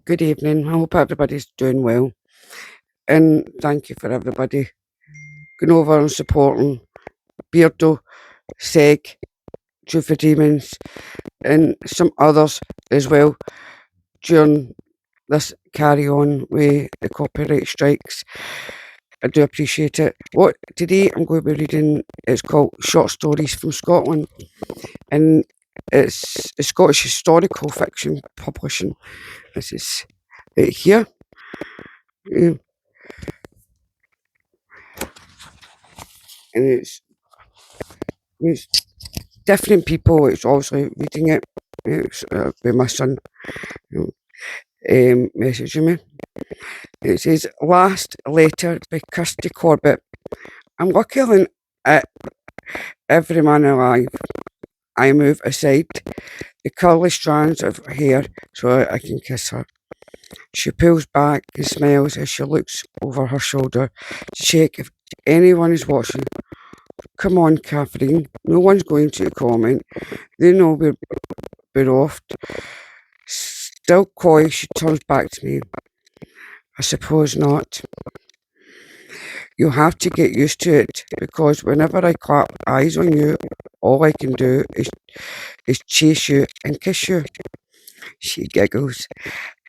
Good evening. I hope everybody's doing well. And thank you for everybody going over and supporting Beardo, Seg, True for Demons, and some others as well during this carry on with the copyright strikes. I do appreciate it. What today I'm going to be reading is called Short Stories from Scotland, and it's a Scottish historical fiction publishing. This is it here. Mm, and it's different people. It's obviously reading it. It's with my son messaging me. It says, last letter by Kirsty Corbett. I'm looking at every man alive. I move aside the curly strands of her hair so I can kiss her. She pulls back and smiles as she looks over her shoulder to check if anyone is watching. Come on, Catherine. No one's going to comment. They know we're off. Still coy, she turns back to me. I suppose not. You'll have to get used to it because whenever I clap eyes on you, all I can do is chase you and kiss you. She giggles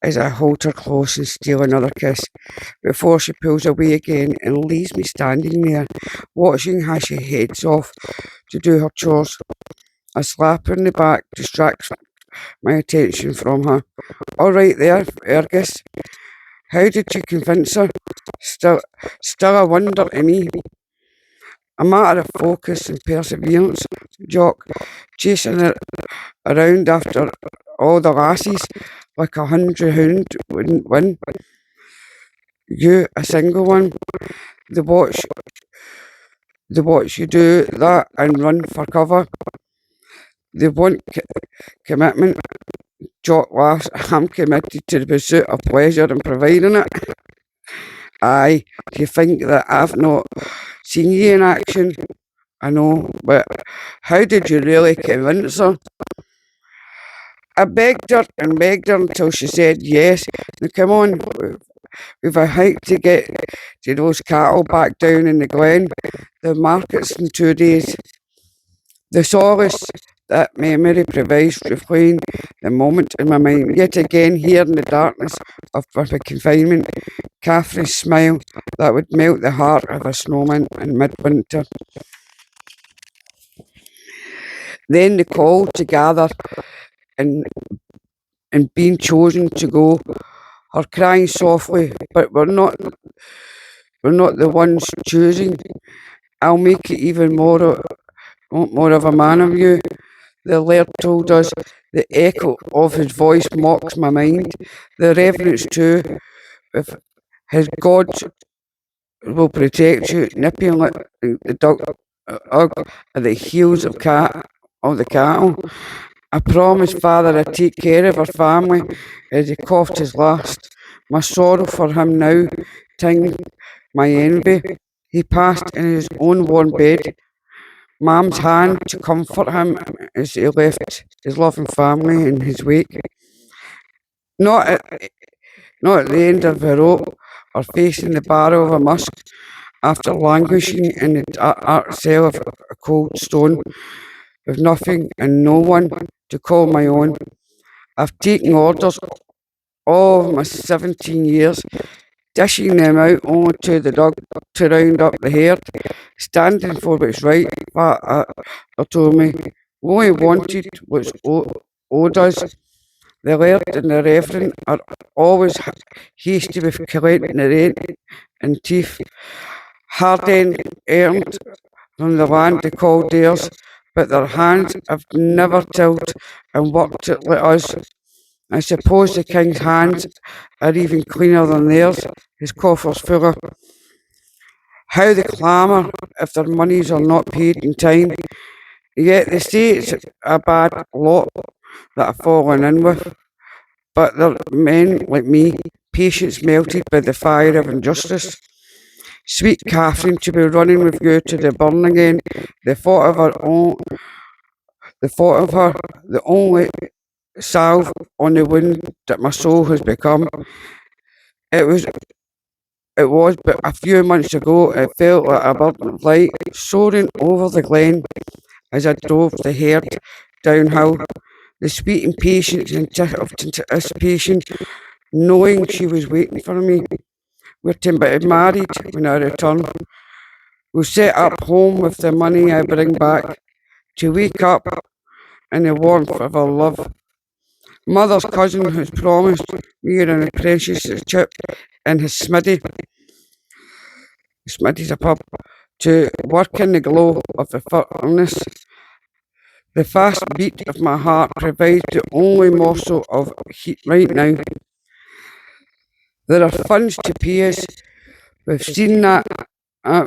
as I hold her close and steal another kiss before she pulls away again and leaves me standing there, watching how she heads off to do her chores. A slap her in the back distracts my attention from her. All right there, Fergus. How did you convince her? Still a wonder to me. A matter of focus and perseverance, Jock, chasing her around after all the lassies like 100 hound wouldn't win. You, a single one, the watch, the watch you do that and run for cover. They want commitment. Jock laughs. I'm committed to the pursuit of pleasure and providing it. Aye, you think that I've not seen you in action? I know, but how did you really convince her? I begged her until she said yes. Now come on, we've a hike to get to those cattle back down in the glen. The market's in 2 days. The solace that memory provides replaying the moment in my mind. Yet again, here in the darkness of perfect confinement, Catherine's smile that would melt the heart of a snowman in midwinter. Then the call to gather and being chosen to go, her crying softly, but we're not the ones choosing. I'll make it even more of a man of you. The laird told us. The echo of his voice mocks my mind. The reverence too, if his God will protect you, nipping like the dog at the heels of the cattle. I promised father I'd take care of our family as he coughed his last. My sorrow for him now tinged my envy. He passed in his own warm bed, Mam's hand to comfort him as he left his loving family in his wake. Not at, not at the end of the rope or facing the barrel of a musk after languishing in the dark cell of a cold stone with nothing and no one to call my own. I've taken orders all of my 17 years, dishing them out only to the dog to round up the herd, standing for what's right. But they told me all he wanted was owed us. The laird and the reverend are always hasty with collecting the rent and teeth, hard earned from the land they call theirs, but their hands have never tilled and worked it like us. I suppose the king's hands are even cleaner than theirs, his coffers fuller. How they clamour if their monies are not paid in time. Yet they say it's a bad lot that I've fallen in with. But they're men like me, patience melted by the fire of injustice. Sweet Catherine, to be running with you to the burn again. The thought of her, the only salve on the wound that my soul has become. It was but a few months ago it felt like a bird of light soaring over the glen as I drove the herd downhill, the sweet impatience and of anticipation, knowing she was waiting for me. We're to be married when I return. We'll set up home with the money I bring back, to wake up in the warmth of our love. Mother's cousin has promised me an apprenticeship in his Smithy. Smithy's a pub. To work in the glow of the furnace. The fast beat of my heart provides the only morsel of heat right now. There are funds to pay us. We've seen that. Uh,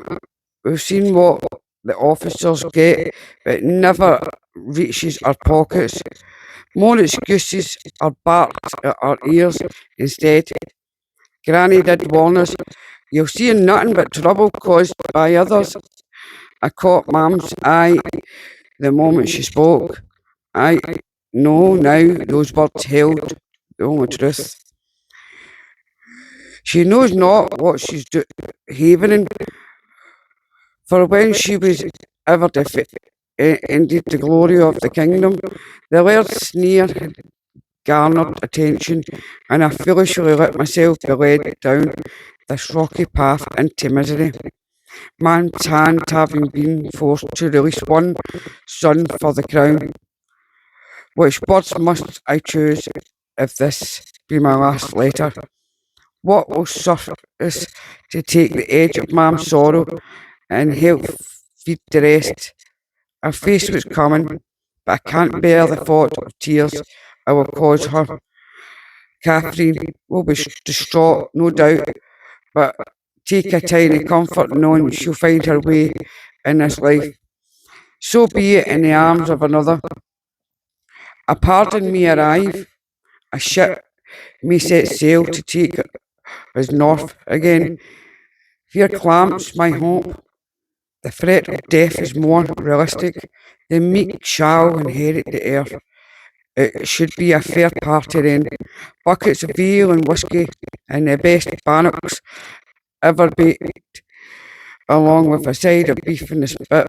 we've seen what the officers get, but it never reaches our pockets. More excuses are barked at our ears instead. Granny did warn us, you'll see nothing but trouble caused by others. I caught Mam's eye the moment she spoke. I know now those words held the only truth. She knows not what she's havering, for when she was ever indeed the glory of the kingdom, the laird's sneer had garnered attention, and I foolishly let myself be led down this rocky path into misery. Man's hand having been forced to release one son for the crown. Which words must I choose if this be my last letter? What will suffice to take the edge of Mam's sorrow and help feed the rest? Her face was coming, but I can't bear the thought of tears I will cause her. Catherine will be distraught, no doubt, but take a tiny comfort knowing she'll find her way in this life. So be it in the arms of another. A pardon may arrive, a ship may set sail to take us north again. Fear clamps my hope. The threat of death is more realistic. The meek shall inherit the earth. It should be a fair party then. Buckets of ale and whisky and the best bannocks ever baked, along with a side of beef in the spit.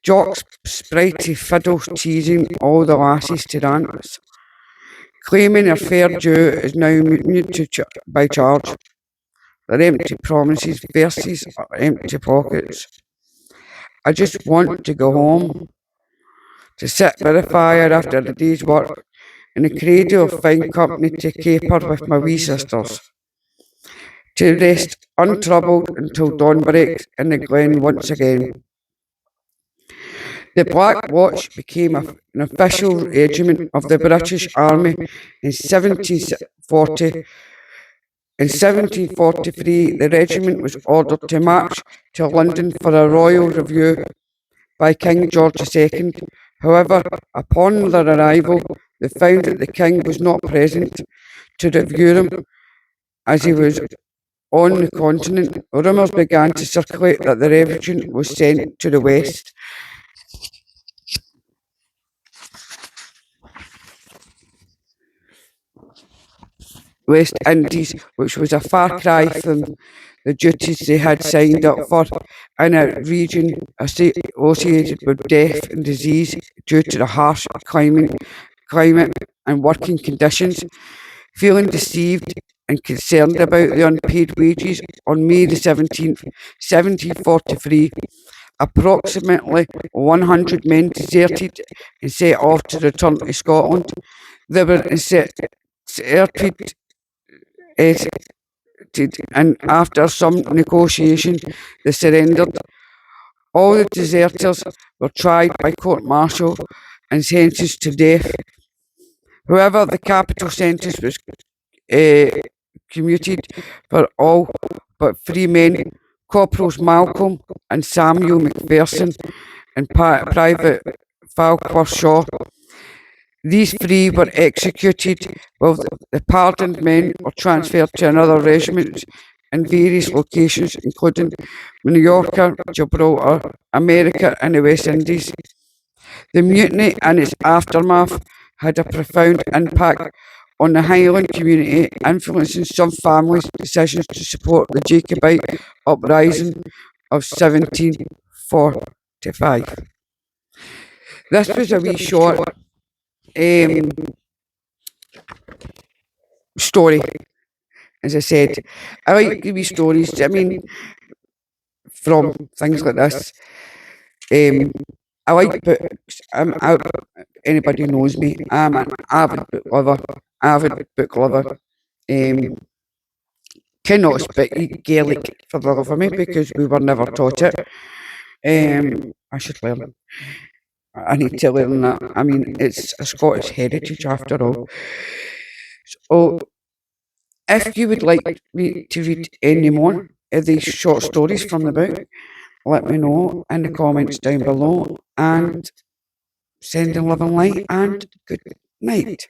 Jock's sprightly fiddles teasing all the lassies to dance. Claiming their fair due is now mute by charge. Their empty promises versus our empty pockets. I just want to go home, to sit by the fire after the day's work, in a cradle of fine company to caper with my wee sisters, to rest untroubled until dawn breaks in the glen once again. The Black Watch became an official regiment of the British Army in 1740. In 1743, the regiment was ordered to march to London for a royal review by King George II. However, upon their arrival, they found that the king was not present to review them, as he was on the continent. Rumours began to circulate that the regiment was sent to the west. West Indies, which was a far cry from the duties they had signed up for in a region associated with death and disease due to the harsh climate and working conditions. Feeling deceived and concerned about the unpaid wages, on May the 17th, 1743, approximately 100 men deserted and set off to return to Scotland. They were inserted and after some negotiation they surrendered. All the deserters were tried by court-martial and sentenced to death. However, the capital sentence was commuted for all but three men, Corporals Malcolm and Samuel Macpherson and Private Falkwer Shaw. These three were executed, while the pardoned men were transferred to another regiment in various locations, including Mallorca, Gibraltar, America, and the West Indies. The mutiny and its aftermath had a profound impact on the Highland community, influencing some families' decisions to support the Jacobite uprising of 1745. This was a wee short um, story, as I said. I like the wee stories. I mean, from things like this. Um, I like books. Anybody knows me. I'm an avid book lover. Avid book lover. Um, Cannot speak Gaelic for the love of me because we were never taught it. I should learn. I need to learn that. I mean, it's a Scottish heritage after all. So, if you would like me to read any more of these short stories from the book, let me know in the comments down below, and sending love and light, and good night.